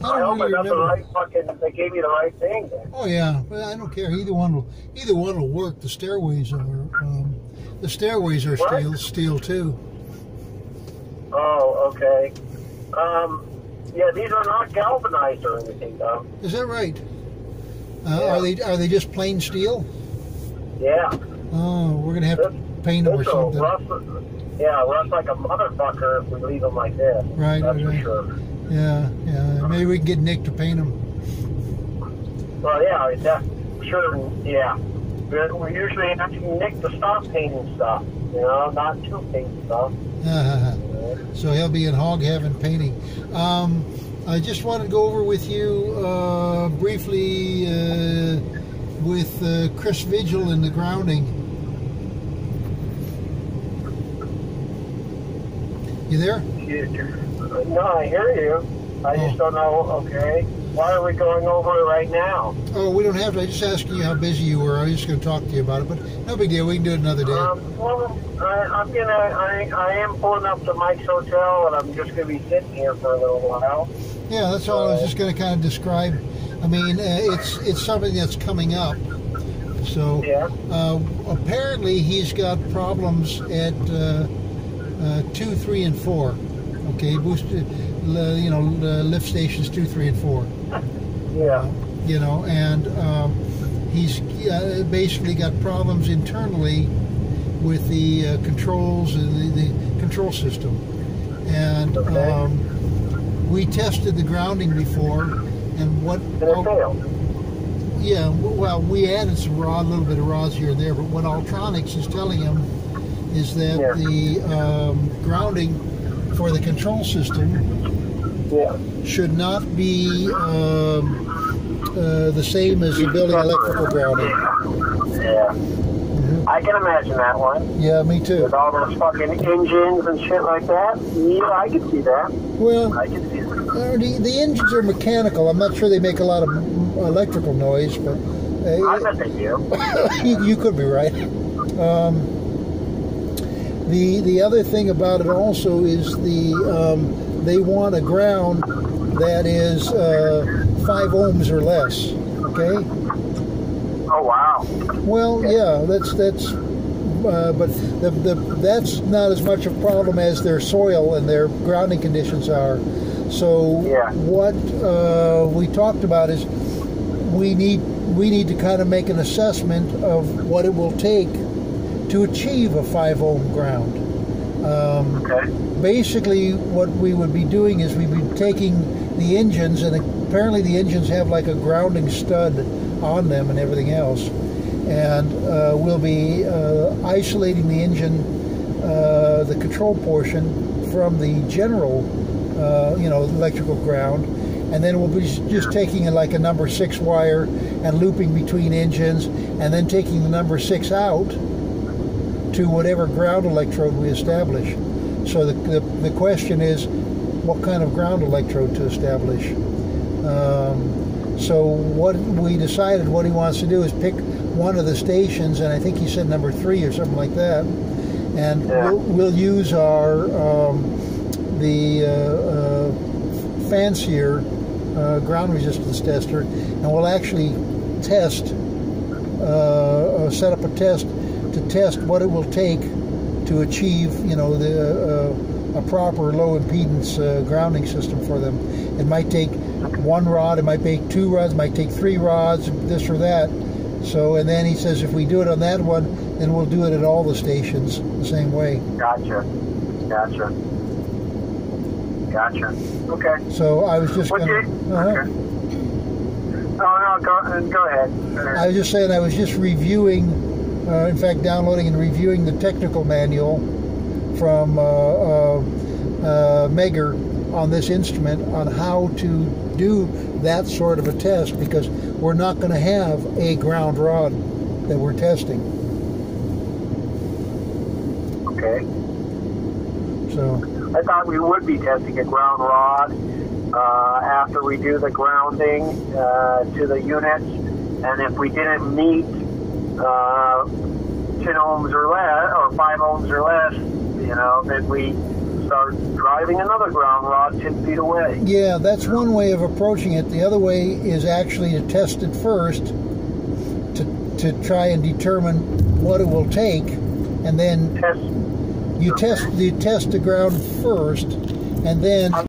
I hope I got the right fucking. They gave me the right thing. Then. Oh yeah, but I don't care. Either one will work. The stairways are steel too. Oh, okay. Yeah, these are not galvanized or anything, though. Is that right? Yeah. Are they just plain steel? Yeah. Oh, we're gonna have to paint them or something. Rust like a motherfucker if we leave them like this. Right. That's for sure. Yeah. Maybe we can get Nick to paint them. Well, yeah, that's sure. Yeah. We usually ask Nick to stop painting stuff. You know, not to paint stuff. So he'll be in hog heaven painting. I just wanted to go over with you briefly with Chris Vigil and the grounding. You there? No, I hear you. I just don't know. Okay. Why are we going over it right now? Oh, we don't have to. I just asking you how busy you were. I was just going to talk to you about it, but no big deal. We can do it another day. Well, I am pulling up to Mike's Hotel, and I'm just going to be sitting here for a little while. Yeah, that's all I was just going to kind of describe. I mean, it's something that's coming up. So yeah. Apparently he's got problems at 2, 3, and 4. Okay, boosted. Lift stations 2, 3, and 4. Yeah. And he's basically got problems internally with the controls and the control system. And we tested the grounding before, and what? And it failed. Yeah. Well, we added some a little bit of rods here and there, but what Altronics is telling him is that the grounding for the control system should not be the same as the building electrical grounding. Yeah. I can imagine that one. Yeah, me too. With all those fucking engines and shit like that. Yeah, I can see that. Well, I can see that. The engines are mechanical. I'm not sure they make a lot of electrical noise, but I bet they do. you could be right. The other thing about it also is they want a ground that is 5 ohms or less. Okay. Oh wow. Well, yeah, that's but that's not as much a problem as their soil and their grounding conditions are. So what we talked about is we need to kind of make an assessment of what it will take to achieve a 5 ohm ground. Basically, what we would be doing is we'd be taking the engines, and apparently the engines have like a grounding stud on them and everything else, and we'll be isolating the engine, the control portion, from the general, electrical ground, and then we'll be just taking like a number 6 wire and looping between engines, and then taking the number 6 out to whatever ground electrode we establish. So the question is, what kind of ground electrode to establish? So what we decided, what he wants to do is pick one of the stations, and I think he said number 3 or something like that, and we'll use our fancier ground resistance tester, and we'll actually test, set up a test to test what it will take to achieve, a proper low impedance grounding system for them. It might take 1 rod, it might take 2 rods, it might take 3 rods, this or that. So, and then he says if we do it on that one, then we'll do it at all the stations the same way. Gotcha. Okay. So I was just Okay. Oh, no, go ahead. I was just saying I was just reviewing, in fact, downloading and reviewing the technical manual from Megger on this instrument on how to do that sort of a test, because we're not going to have a ground rod that we're testing. Okay. So I thought we would be testing a ground rod after we do the grounding to the units, and if we didn't meet 10 ohms or less, or 5 ohms or less, then we start driving another ground rod 10 feet away. Yeah, that's one way of approaching it. The other way is actually to test it first, to try and determine what it will take, and then you test the ground first, and then